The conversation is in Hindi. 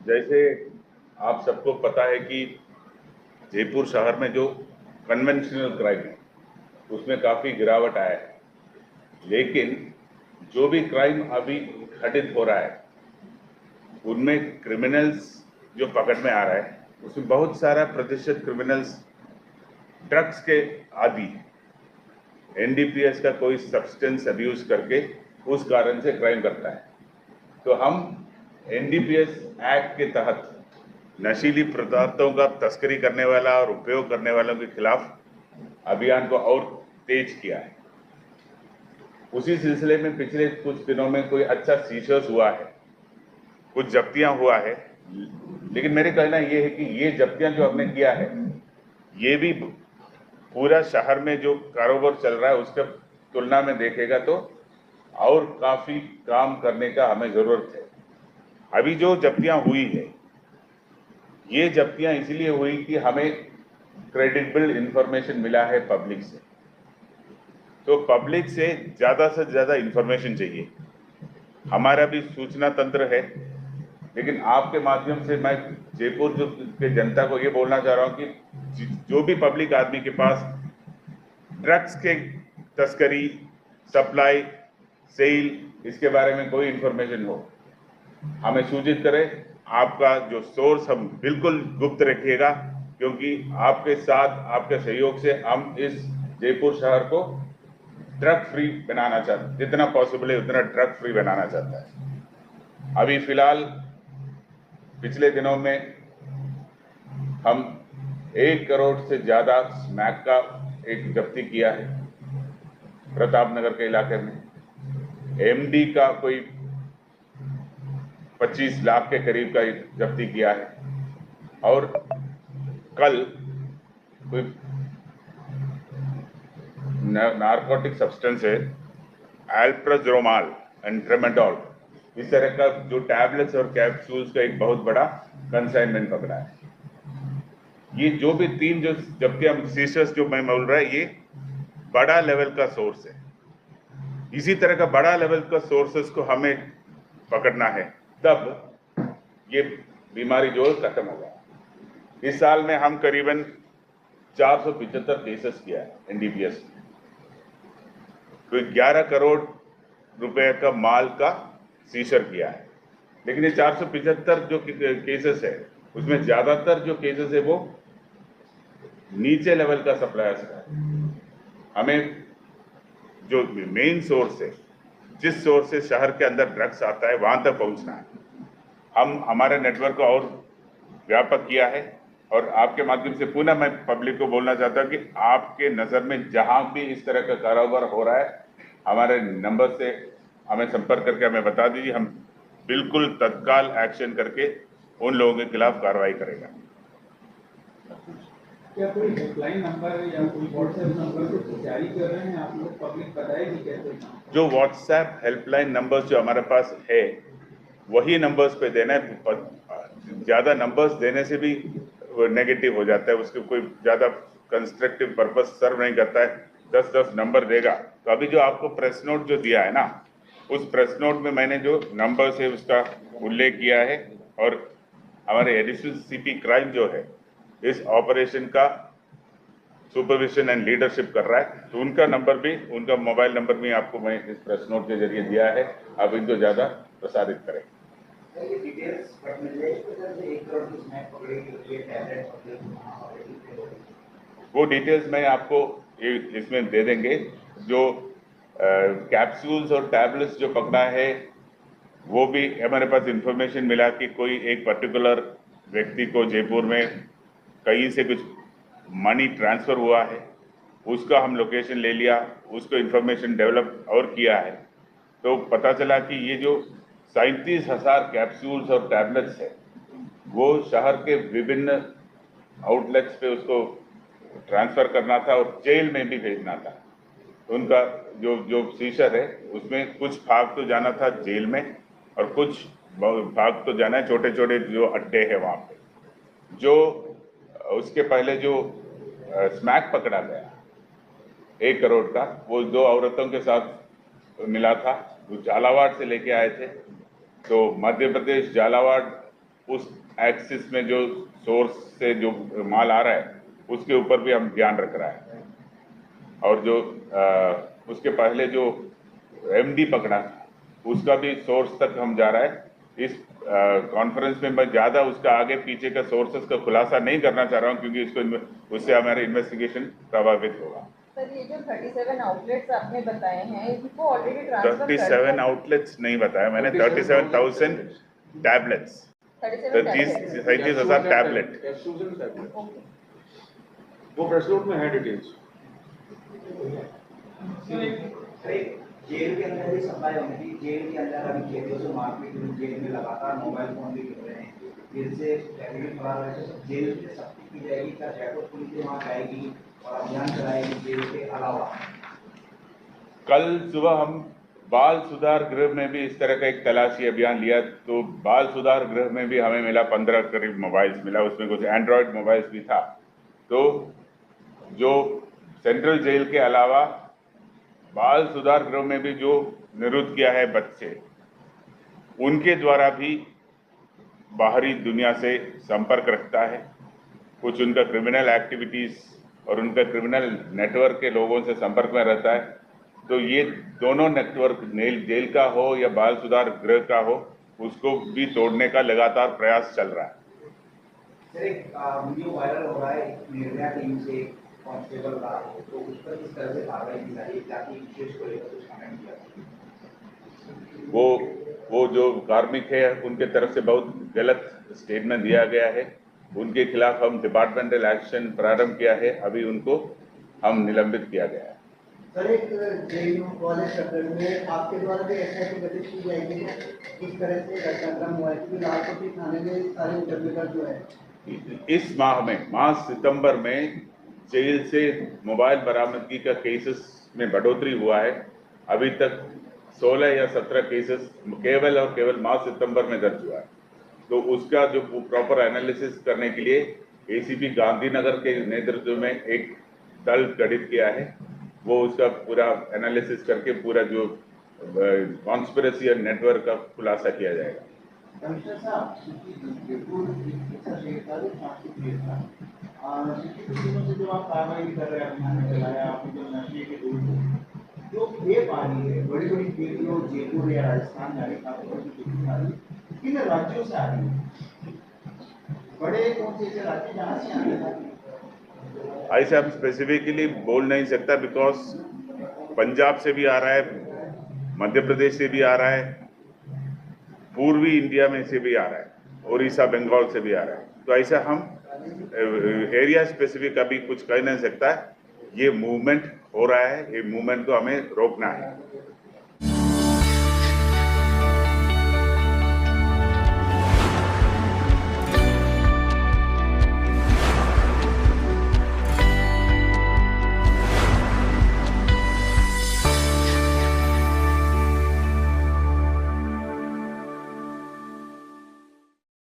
जैसे आप सबको पता है कि जयपुर शहर में जो कन्वेंशनल क्राइम है उसमें काफ़ी गिरावट आया है, लेकिन जो भी क्राइम अभी घटित हो रहा है उनमें क्रिमिनल्स जो पकड़ में आ रहा है उसमें बहुत सारा प्रतिशत क्रिमिनल्स ड्रग्स के आदी हैं। एनडीपीएस का कोई सब्सटेंस अब्यूज करके उस कारण से क्राइम करता है। तो हम एनडीपीएस एक्ट के तहत नशीली पदार्थों का तस्करी करने वाला और उपयोग करने वालों के खिलाफ अभियान को और तेज किया है। उसी सिलसिले में पिछले कुछ दिनों में कोई अच्छा सीजर्स हुआ है, कुछ जब्तियां हुआ है, लेकिन मेरे कहना यह है कि ये जब्तियां जो हमने किया है ये भी पूरा शहर में जो कारोबार चल रहा है उसके तुलना में देखेगा तो और काफी काम करने का हमें जरूरत है। अभी जो जब्तियां हुई है ये जब्तियां इसलिए हुई कि हमें क्रेडिबल इंफॉर्मेशन मिला है पब्लिक से, तो पब्लिक से ज्यादा इंफॉर्मेशन चाहिए। हमारा भी सूचना तंत्र है, लेकिन आपके माध्यम से मैं जयपुर के जनता को ये बोलना चाह रहा हूं कि जो भी पब्लिक आदमी के पास ड्रग्स के तस्करी, सप्लाई, सेल इसके बारे में कोई इंफॉर्मेशन हो हमें सूचित करें। आपका जो सोर्स हम बिल्कुल गुप्त रखिएगा, क्योंकि आपके साथ आपके सहयोग से हम इस जयपुर शहर को ड्रग फ्री बनाना चाहते हैं, जितना पॉसिबल है उतना ड्रग फ्री बनाना चाहता है। अभी फिलहाल पिछले दिनों में हम 1 करोड़ से ज्यादा स्मैक का एक जब्ती किया है प्रताप नगर के इलाके में। एमडी का कोई 25 लाख के करीब का जब्ती किया है, और कल कोई नारकोटिक सब्सटेंस है एल्प्राजोमाल एंड ट्रेमाडोल, इस तरह का जो टैबलेट्स और कैप्सूल्स का एक बहुत बड़ा कंसाइनमेंट पकड़ा है। ये जो भी 3 जो जब्तियां सीजर्स जो मैं बोल रहा है ये बड़ा लेवल का सोर्स है। इसी तरह का बड़ा लेवल का सोर्सेस को हमें पकड़ना है, तब ये बीमारी जो खत्म होगा। इस साल में हम करीबन 475 केसेस किया है एनडीपीएस में, कोई 11 करोड़ रुपए का माल का सीजर किया है। लेकिन ये 475 जो केसेस है उसमें ज्यादातर जो केसेस है वो नीचे लेवल का सप्लायर्स का है। हमें जो मेन सोर्स है, जिस सोर्स से शहर के अंदर ड्रग्स आता है वहां तक पहुंचना है। हम हमारे नेटवर्क को और व्यापक किया है, और आपके माध्यम से पुनः मैं पब्लिक को बोलना चाहता हूं कि आपके नजर में जहां भी इस तरह का कारोबार हो रहा है हमारे नंबर से हमें संपर्क करके हमें बता दीजिए। हम बिल्कुल तत्काल एक्शन करके उन लोगों के खिलाफ कार्रवाई करेगा। क्या कोई हेल्पलाइन नंबर या कोई व्हाट्सएप नंबर कुछ जारी कर रहे हैं आप लोग, पब्लिक बताएगी कैसे? जो व्हाट्सएप हेल्पलाइन नंबर्स जो हमारे पास है वही नंबर्स पे देना है। ज्यादा नंबर्स देने से भी नेगेटिव हो जाता है, उसको कोई ज्यादा कंस्ट्रक्टिव पर्पस सर्व नहीं करता है। 10-10 नंबर देगा तो अभी जो आपको प्रेस नोट जो दिया है ना, उस प्रेस नोट में मैंने जो नंबर्स है उसका उल्लेख किया है, और हमारे एडिशनल सीपी क्राइम जो है इस ऑपरेशन का सुपरविजन एंड लीडरशिप कर रहा है, तो उनका नंबर भी, उनका मोबाइल नंबर भी आपको मैं इस प्रेस नोट के जरिए दिया है। आप इनको ज्यादा प्रसारित करें। वो डिटेल्स मैं आपको इसमें दे देंगे। जो कैप्सूल्स और टैबलेट्स जो पकड़ा है वो भी हमारे पास इंफॉर्मेशन मिला कि कोई एक पर्टिकुलर व्यक्ति को जयपुर में कहीं से कुछ मनी ट्रांसफर हुआ है, उसका हम लोकेशन ले लिया, उसको इंफॉर्मेशन डेवलप और किया है, तो पता चला कि ये जो 37,000 कैप्सूल्स और टैबलेट्स है वो शहर के विभिन्न आउटलेट्स पे उसको ट्रांसफर करना था और जेल में भी भेजना था। उनका जो जो सीजर है उसमें कुछ भाग तो जाना था जेल में और कुछ भाग तो जाना है छोटे छोटे जो अड्डे हैं वहाँ पे। जो उसके पहले जो स्मैक पकड़ा गया 1 करोड़ का, वो 2 औरतों के साथ मिला था, वो झालावाड़ से लेके आए थे। तो मध्य प्रदेश झालावाड़ उस एक्सिस में जो सोर्स से जो माल आ रहा है उसके ऊपर भी हम ध्यान रख रहा है। और जो उसके पहले जो एमडी पकड़ा उसका भी सोर्स तक हम जा रहा है। इस कॉन्फ्रेंस में मैं ज़्यादा उसका आगे पीछे का सोर्सेस का खुलासा नहीं करना चाह रहा हूँ, क्योंकि उससे हमारा इन्वेस्टिगेशन प्रभावित होगा। सर, ये जो 37 आउटलेट्स आपने बताए हैं, इनको ऑलरेडी ट्रांसफर कर 37 आउटलेट्स नहीं बताया मैंने, 37,000 टैबलेट्स, 37,000 टैबलेट। वो प्रेस नोट में है डिटेल्स। जेल के अंदर भी सप्लाई होनी थी। जेल के अंदर अभी कैदियों से मारपीट हुई, जेल में लगातार मोबाइल फोन भी मिल रहे हैं, जेल से कैदी फरार रहे हैं। जेल में सख्ती की जाएगी, क्या जयपुर पुलिस वहाँ जाएगी और अभियान चलाएगी जेल के अलावा? कल सुबह हम बाल सुधार गृह में भी इस तरह का एक तलाशी अभियान लिया, तो बाल सुधार गृह में भी हमें मिला 15 करीब मोबाइल्स मिला, उसमें कुछ एंड्रॉयड मोबाइल्स भी था। तो जो सेंट्रल जेल के अलावा बाल सुधार गृह में भी जो निरुद्ध किया है बच्चे, उनके द्वारा भी बाहरी दुनिया से संपर्क रखता है, कुछ उनका क्रिमिनल एक्टिविटीज और उनका क्रिमिनल नेटवर्क के लोगों से संपर्क में रहता है। तो ये दोनों नेटवर्क जेल का हो या बाल सुधार गृह का हो, उसको भी तोड़ने का लगातार प्रयास चल रहा है। सर, एक वीडियो वायरल हो रहा है निर्भया टीम से कांस्टेबल का, तो उस पर किस तरह से कार्रवाई की जा रही है, जाति विशेष को लेकर कुछ कमेंट किया? वो जो कार्मिक है उनके तरफ से बहुत गलत स्टेटमेंट दिया गया है, उनके खिलाफ हम डिपार्टमेंटल एक्शन प्रारंभ किया है, अभी उनको हम निलंबित किया गया है। सर, एक जेल वाले प्रकरण में आपके द्वारा भी एसआईटी गठित की जाएगी, किस तरह से घटनाक्रम हुआ है, क्योंकि लालकोटी थाने में सारे मुकदमे जो है इस माह सितंबर में जेल से मोबाइल बरामदगी का केसेस में बढ़ोतरी हुआ है। अभी तक 16 या 17 केसेस केवल और केवल माह सितंबर में दर्ज हुआ है। तो उसका जो प्रॉपर एनालिसिस करने के लिए एसीपी गांधीनगर के नेतृत्व में एक दल गठित किया है, वो उसका पूरा एनालिसिस करके पूरा जो कॉन्स्पिरेसी और नेटवर्क का खुलासा किया जाएगा। कमिश्नर साहब, से जो आप कार्रवाई कर रहे हैं, अभियान चलाया आपने, जो नशे के दूर जो खेप आ रही है, बड़ी बड़ी खेपियों जयपुर या राजस्थान जाने का किन राज्यों से आ रही है? बड़े कौन से ऐसे राज्य जहाँ से आ रहे हैं? ऐसे हम स्पेसिफिकली बोल नहीं सकता, बिकॉज पंजाब से भी आ रहा है, मध्य प्रदेश से भी आ रहा है, पूर्वी इंडिया में से भी आ रहा है, उड़ीसा बंगाल से भी आ रहा है। तो ऐसा हम एरिया स्पेसिफिक अभी कुछ कह नहीं सकता। ये मूवमेंट हो रहा है, ये मूवमेंट को हमें रोकना है।